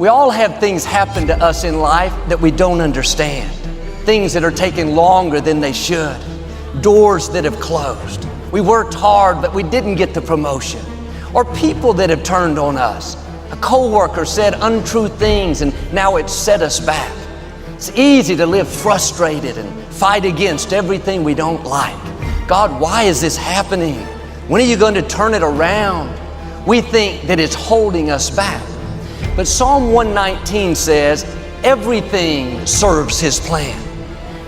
We all have things happen to us in life that we don't understand. Things that are taking longer than they should. Doors that have closed. We worked hard, but we didn't get the promotion. Or people that have turned on us. A coworker said untrue things and now it's set us back. It's easy to live frustrated and fight against everything we don't like. God, why is this happening? When are you going to turn it around? We think that it's holding us back. But Psalm 119 says, everything serves His plan.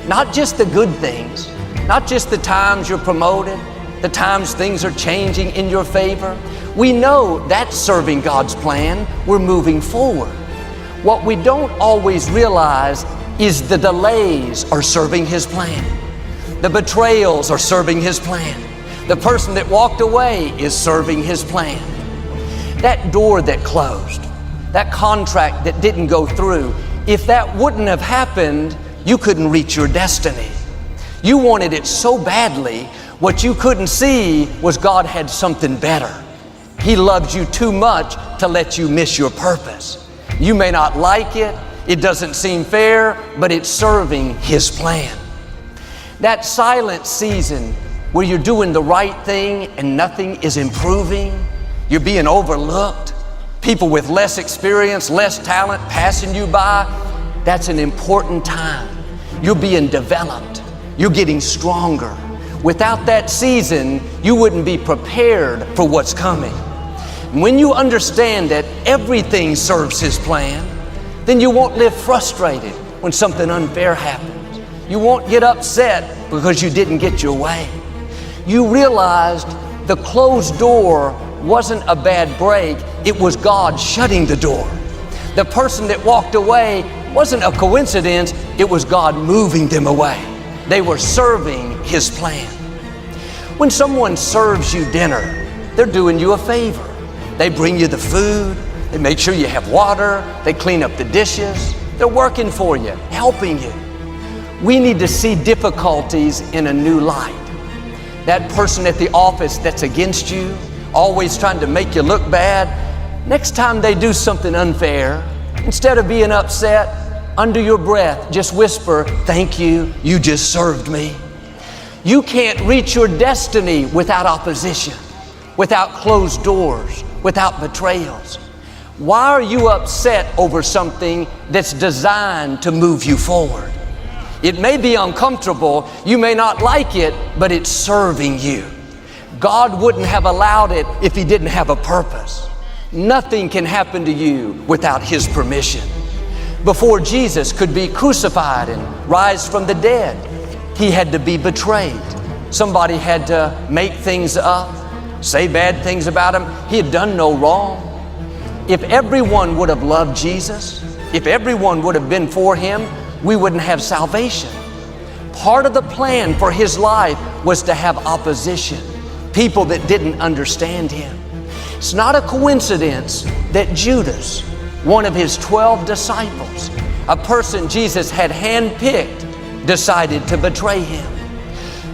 Not just the good things, not just the times you're promoted, the times things are changing in your favor. We know that's serving God's plan. We're moving forward. What we don't always realize is the delays are serving His plan. The betrayals are serving His plan. The person that walked away is serving His plan. That door that closed, that contract that didn't go through, if that wouldn't have happened, you couldn't reach your destiny. You wanted it so badly, what you couldn't see was God had something better. He loves you too much to let you miss your purpose. You may not like it, it doesn't seem fair, but it's serving His plan. That silent season where you're doing the right thing and nothing is improving, you're being overlooked, people with less experience, less talent passing you by, that's an important time. You're being developed. You're getting stronger. Without that season, you wouldn't be prepared for what's coming. When you understand that everything serves His plan, then you won't live frustrated when something unfair happens. You won't get upset because you didn't get your way. You realized the closed door wasn't a bad break, it was God shutting the door. The person that walked away wasn't a coincidence, it was God moving them away. They were serving His plan. When someone serves you dinner, they're doing you a favor. They bring you the food, they make sure you have water, they clean up the dishes, they're working for you, helping you. We need to see difficulties in a new light. That person at the office that's against you, always trying to make you look bad, next time they do something unfair, instead of being upset, under your breath, just whisper, "Thank you, you just served me." You can't reach your destiny without opposition, without closed doors, without betrayals. Why are you upset over something that's designed to move you forward? It may be uncomfortable, you may not like it, but it's serving you. God wouldn't have allowed it if He didn't have a purpose. Nothing can happen to you without His permission. Before Jesus could be crucified and rise from the dead, He had to be betrayed. Somebody had to make things up, say bad things about Him. He had done no wrong. If everyone would have loved Jesus, if everyone would have been for Him, we wouldn't have salvation. Part of the plan for His life was to have opposition, people that didn't understand Him. It's not a coincidence that Judas, one of His 12 disciples, a person Jesus had handpicked, decided to betray Him.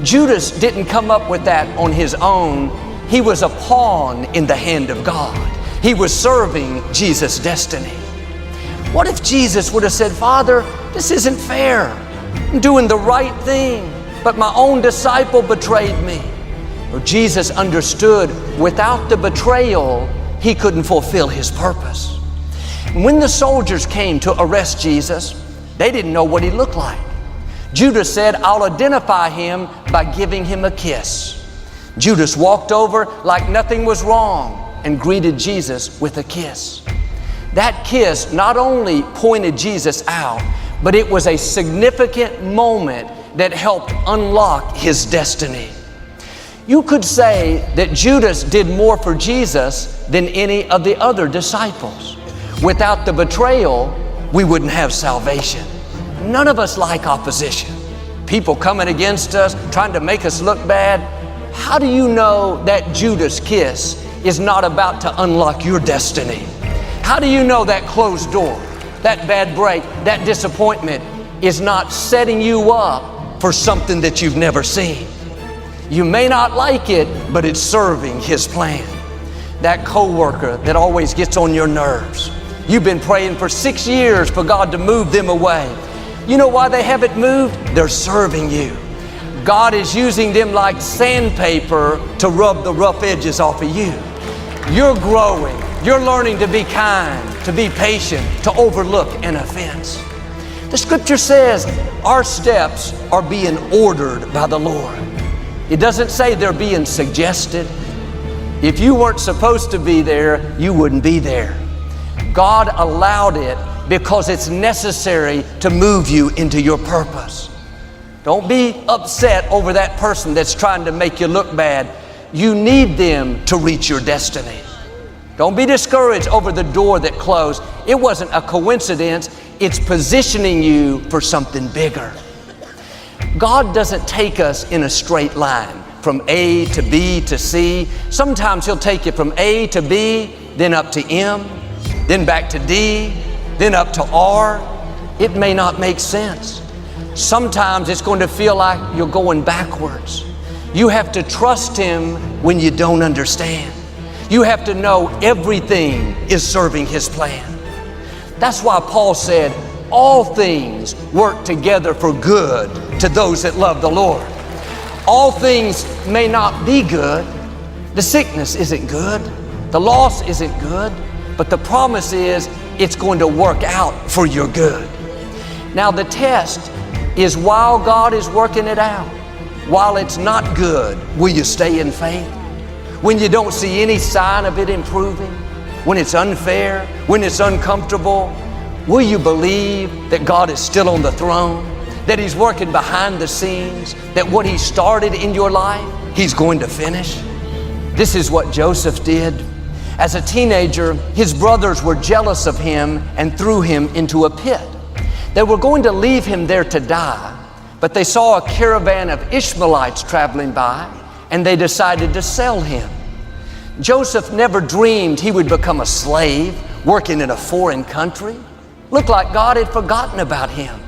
Judas didn't come up with that on his own. He was a pawn in the hand of God. He was serving Jesus' destiny. What if Jesus would have said, "Father, this isn't fair. I'm doing the right thing, but my own disciple betrayed me." Or Jesus understood without the betrayal, He couldn't fulfill His purpose. When the soldiers came to arrest Jesus, they didn't know what He looked like. Judas said, "I'll identify Him by giving Him a kiss." Judas walked over like nothing was wrong and greeted Jesus with a kiss. That kiss not only pointed Jesus out, but it was a significant moment that helped unlock His destiny. You could say that Judas did more for Jesus than any of the other disciples. Without the betrayal, we wouldn't have salvation. None of us like opposition. People coming against us, trying to make us look bad. How do you know that Judas kiss is not about to unlock your destiny? How do you know that closed door, that bad break, that disappointment is not setting you up for something that you've never seen? You may not like it, but it's serving His plan. That coworker that always gets on your nerves, You've been praying for 6 years for God to move them away. You know why they haven't moved? They're serving you. God is using them like sandpaper to rub the rough edges off of you. You're growing. You're learning to be kind, to be patient, to overlook an offense. The scripture says our steps are being ordered by the Lord. It doesn't say they're being suggested. If you weren't supposed to be there, you wouldn't be there. God allowed it because it's necessary to move you into your purpose. Don't be upset over that person that's trying to make you look bad. You need them to reach your destiny. Don't be discouraged over the door that closed. It wasn't a coincidence. It's positioning you for something bigger. God doesn't take us in a straight line from A to B to C. Sometimes He'll take you from A to B, then up to M, then back to D, then up to R. It may not make sense. Sometimes it's going to feel like you're going backwards. You have to trust Him when you don't understand. You have to know everything is serving His plan. That's why Paul said, all things work together for good to those that love the Lord. All things may not be good. The sickness isn't good. The loss isn't good. But the promise is it's going to work out for your good. Now the test is while God is working it out, while it's not good, will you stay in faith? When you don't see any sign of it improving, when it's unfair, when it's uncomfortable, will you believe that God is still on the throne, that He's working behind the scenes, that what He started in your life, He's going to finish? This is what Joseph did. As a teenager, his brothers were jealous of him and threw him into a pit. They were going to leave him there to die, but they saw a caravan of Ishmaelites traveling by, and they decided to sell him. Joseph never dreamed he would become a slave working in a foreign country. Looked like God had forgotten about him.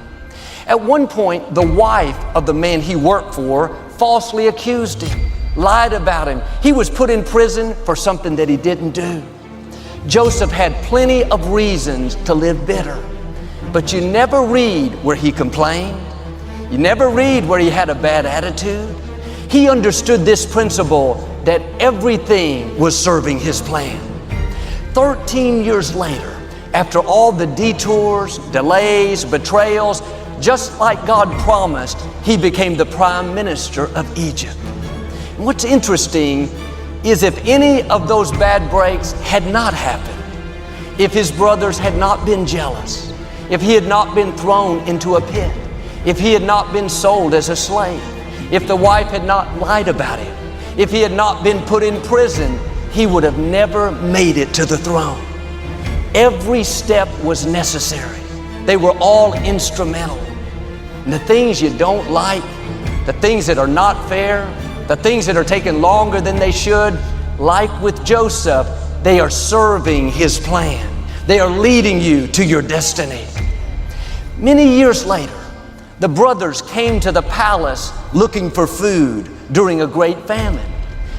At one point, the wife of the man he worked for falsely accused him, lied about him. He was put in prison for something that he didn't do. Joseph had plenty of reasons to live bitter, but you never read where he complained. You never read where he had a bad attitude. He understood this principle that everything was serving his plan. 13 years later, after all the detours, delays, betrayals, just like God promised, he became the prime minister of Egypt. And what's interesting is if any of those bad breaks had not happened, if his brothers had not been jealous, if he had not been thrown into a pit, if he had not been sold as a slave, if the wife had not lied about him, if he had not been put in prison, he would have never made it to the throne. Every step was necessary. They were all instrumental. And the things you don't like, the things that are not fair, the things that are taking longer than they should, like with Joseph, they are serving his plan. They are leading you to your destiny. Many years later, the brothers came to the palace looking for food during a great famine.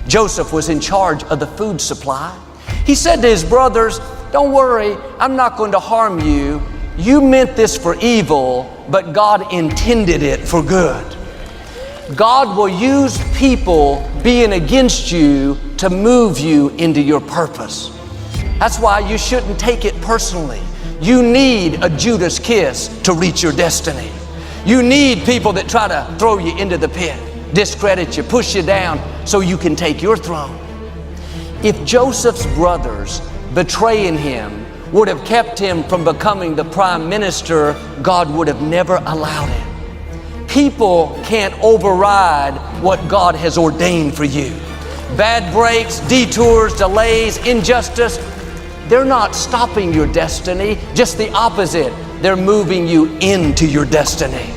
Joseph was in charge of the food supply. He said to his brothers, "Don't worry, I'm not going to harm you. You meant this for evil, but God intended it for good." God will use people being against you to move you into your purpose. That's why you shouldn't take it personally. You need a Judas kiss to reach your destiny. You need people that try to throw you into the pit, discredit you, push you down so you can take your throne. If Joseph's brothers betraying him would have kept him from becoming the prime minister, God would have never allowed it. People can't override what God has ordained for you. Bad breaks, detours, delays, injustice, they're not stopping your destiny, just the opposite. They're moving you into your destiny.